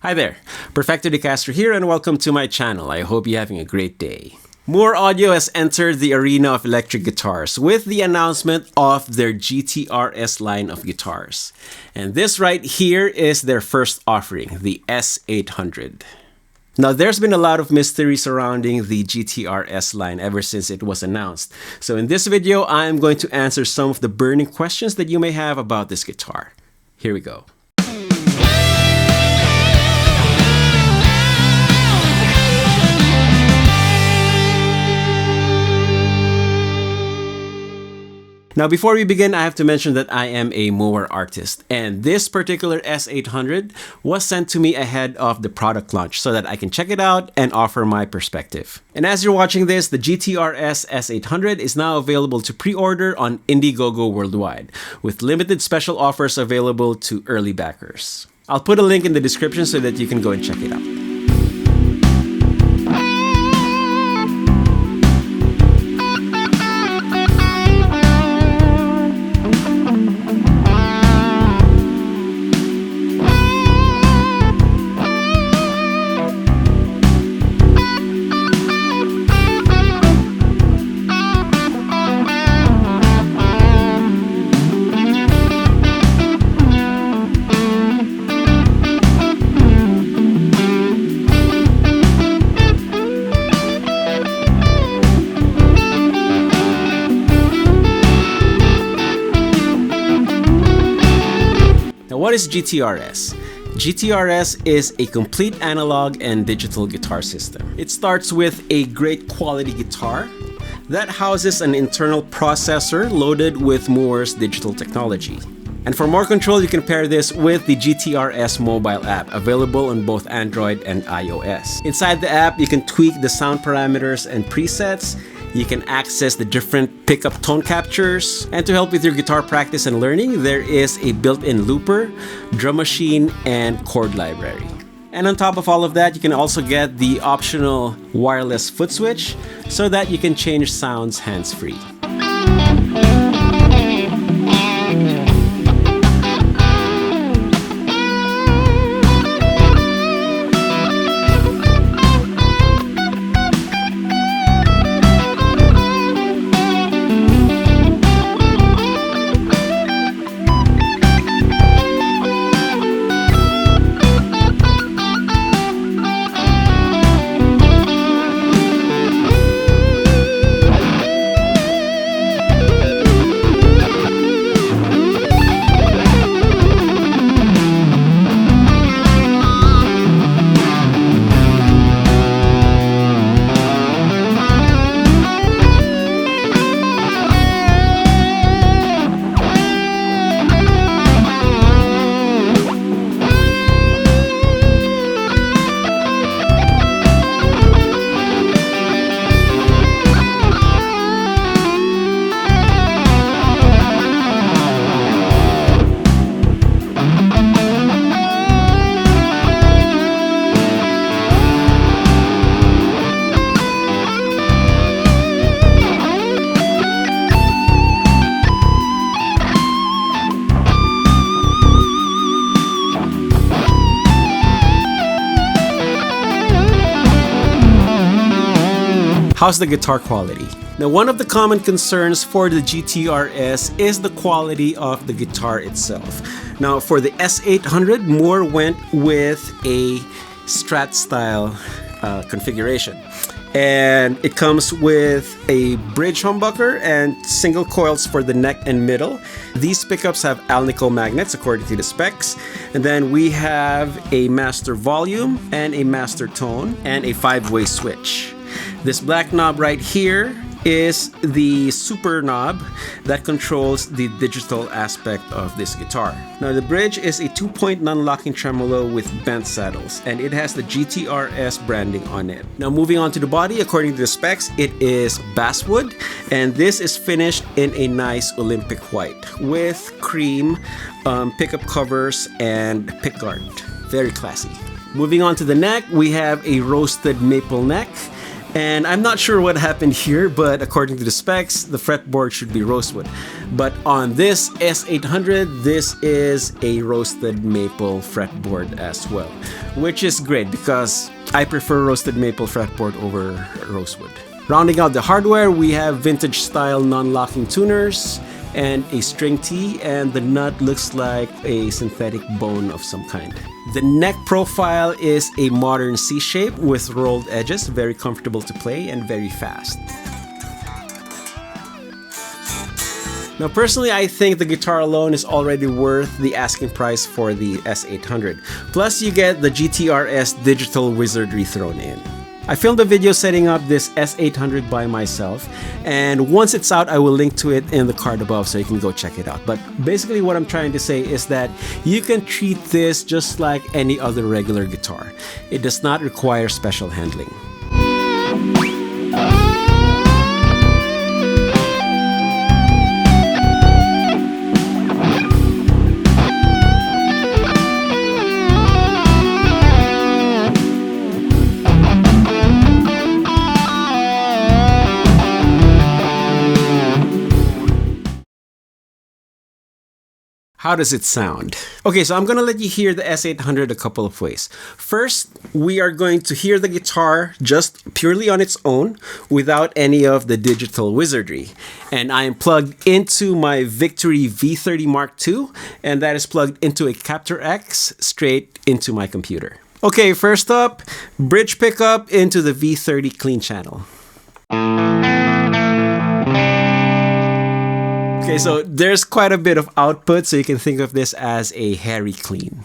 Hi there, Perfecto de Castro here and welcome to my channel. I hope you're having a great day. MOOER Audio has entered the arena of electric guitars with the announcement of their GTRS line of guitars. And this right here is their first offering, the S800. Now, there's been a lot of mystery surrounding the GTRS line ever since it was announced. So in this video, I'm going to answer some of the burning questions that you may have about this guitar. Here we go. Now, before we begin, I have to mention that I am a MOOER artist, and this particular S800 was sent to me ahead of the product launch so that I can check it out and offer my perspective. And as you're watching this, the GTRS S800 is now available to pre-order on Indiegogo worldwide, with limited special offers available to early backers. I'll put a link in the description so that you can go and check it out. What is GTRS? GTRS is a complete analog and digital guitar system. It starts with a great quality guitar that houses an internal processor loaded with MOOER's digital technology. And for more control, you can pair this with the GTRS mobile app, available on both Android and iOS. Inside the app, you can tweak the sound parameters and presets. You can access the different pickup tone captures. And to help with your guitar practice and learning, there is a built-in looper, drum machine, and chord library. And on top of all of that, you can also get the optional wireless foot switch so that you can change sounds hands-free. How's the guitar quality? Now, one of the common concerns for the GTRS is the quality of the guitar itself. Now, for the S800, MOOER went with a Strat style configuration. And it comes with a bridge humbucker and single coils for the neck and middle. These pickups have Alnico magnets according to the specs. And then we have a master volume and a master tone and a 5-way switch. This black knob right here is the super knob that controls the digital aspect of this guitar. Now, the bridge is a 2-point non-locking tremolo with bent saddles, and it has the GTRS branding on it. Now, moving on to the body, according to the specs, it is basswood, and this is finished in a nice Olympic white with cream pickup covers and pickguard. Very classy. Moving on to the neck, we have a roasted maple neck. And I'm not sure what happened here, but according to the specs, the fretboard should be rosewood. But on this S800, this is a roasted maple fretboard as well, which is great because I prefer roasted maple fretboard over rosewood. Rounding out the hardware, we have vintage style non-locking tuners and a string tee, and the nut looks like a synthetic bone of some kind. The neck profile is a modern C shape with rolled edges, very comfortable to play and very fast. Now personally, I think the guitar alone is already worth the asking price for the S800. Plus you get the GTRS digital wizardry thrown in. I filmed a video setting up this S800 by myself, and once it's out, I will link to it in the card above so you can go check it out. But basically what I'm trying to say is that you can treat this just like any other regular guitar. It does not require special handling. How does it sound? Okay, so I'm gonna let you hear the S800 a couple of ways. First, we are going to hear the guitar just purely on its own without any of the digital wizardry. And I am plugged into my Victory V30 Mark II, and that is plugged into a Captor X straight into my computer. Okay, first up, bridge pickup into the V30 clean channel. Okay, so there's quite a bit of output, so you can think of this as a hairy clean.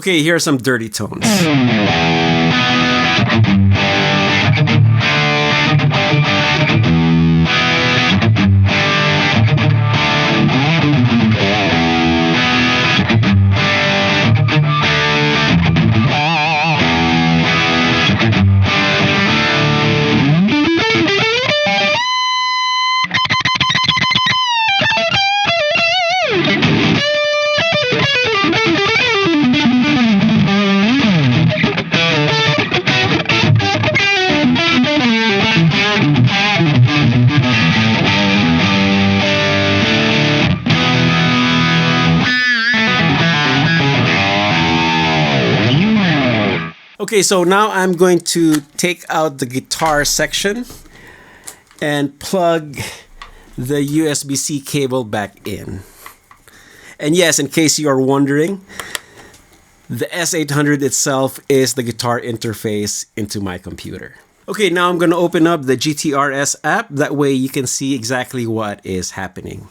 Okay, here are some dirty tones. Okay, so now I'm going to take out the guitar section and plug the USB-C cable back in. And yes, in case you are wondering, the S800 itself is the guitar interface into my computer. Okay, now I'm going to open up the GTRS app. That way you can see exactly what is happening.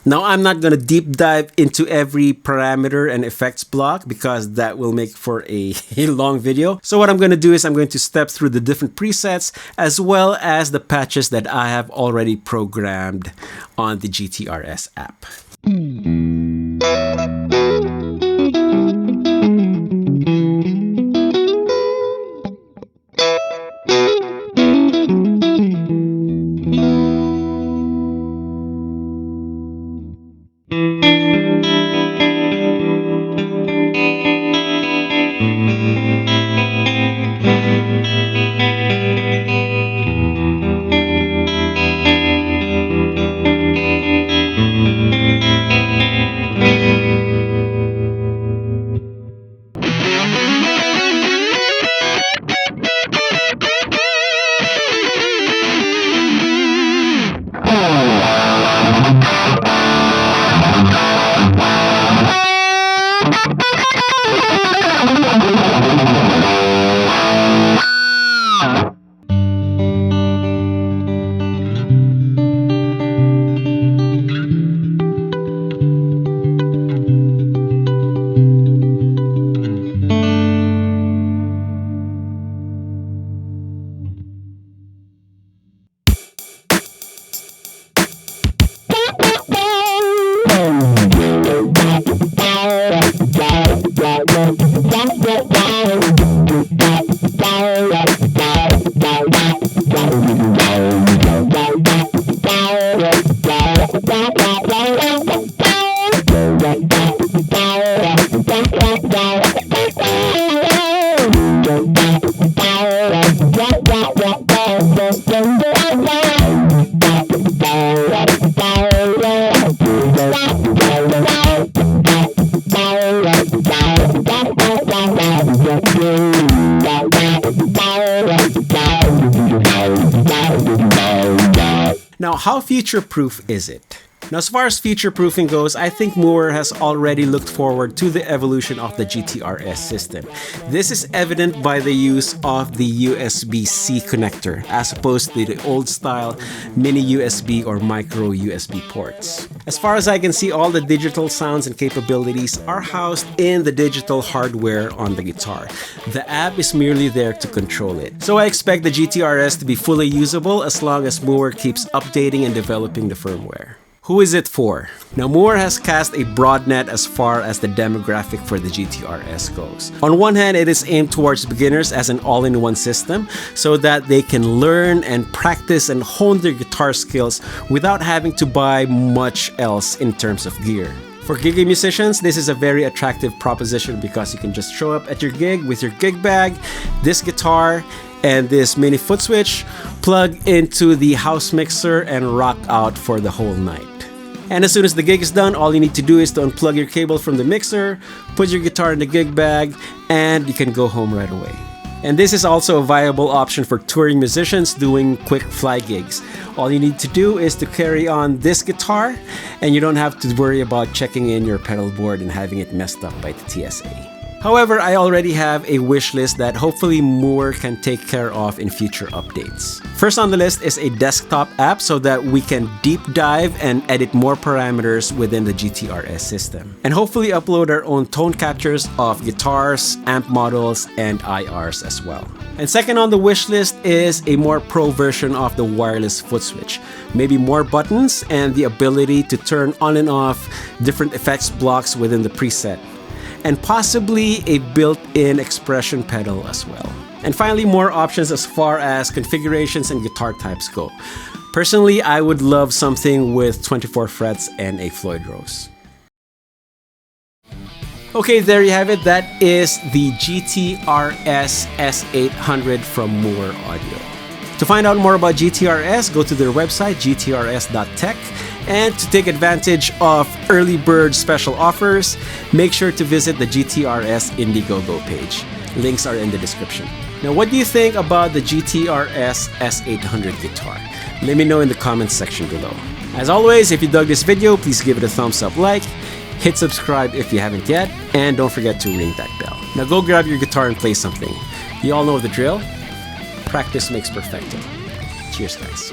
Now, I'm not going to deep dive into every parameter and effects block because that will make for a long video. So what I'm going to do is I'm going to step through the different presets as well as the patches that I have already programmed on the GTRS app. Now, how future-proof is it? Now, as far as future-proofing goes, I think MOOER has already looked forward to the evolution of the GTRS system. This is evident by the use of the USB-C connector, as opposed to the old-style mini USB or micro USB ports. As far as I can see, all the digital sounds and capabilities are housed in the digital hardware on the guitar. The app is merely there to control it. So I expect the GTRS to be fully usable as long as MOOER keeps updating and developing the firmware. Who is it for? Now, MOOER has cast a broad net as far as the demographic for the GTRS goes. On one hand, it is aimed towards beginners as an all-in-one system so that they can learn and practice and hone their guitar skills without having to buy much else in terms of gear. For giggy musicians, this is a very attractive proposition because you can just show up at your gig with your gig bag, this guitar, and this mini foot switch, plug into the house mixer, and rock out for the whole night. And as soon as the gig is done, all you need to do is to unplug your cable from the mixer, put your guitar in the gig bag, and you can go home right away. And this is also a viable option for touring musicians doing quick fly gigs. All you need to do is to carry on this guitar, and you don't have to worry about checking in your pedal board and having it messed up by the TSA. However, I already have a wish list that hopefully MOOER can take care of in future updates. First on the list is a desktop app so that we can deep dive and edit more parameters within the GTRS system. And hopefully upload our own tone captures of guitars, amp models, and IRs as well. And second on the wish list is a more pro version of the wireless foot switch. Maybe more buttons and the ability to turn on and off different effects blocks within the preset. And possibly a built-in expression pedal as well. And finally, more options as far as configurations and guitar types go. Personally, I would love something with 24 frets and a Floyd Rose. Okay, there you have it. That is the GTRS S800 from MOOER Audio. To find out more about GTRS, go to their website, gtrs.tech. And to take advantage of early bird special offers, make sure to visit the GTRS Indiegogo page. Links are in the description. Now, what do you think about the GTRS S800 guitar? Let me know in the comments section below. As always, if you dug this video, please give it a thumbs up like, hit subscribe if you haven't yet, and don't forget to ring that bell. Now go grab your guitar and play something. You all know the drill. Practice makes perfecto. Cheers, guys.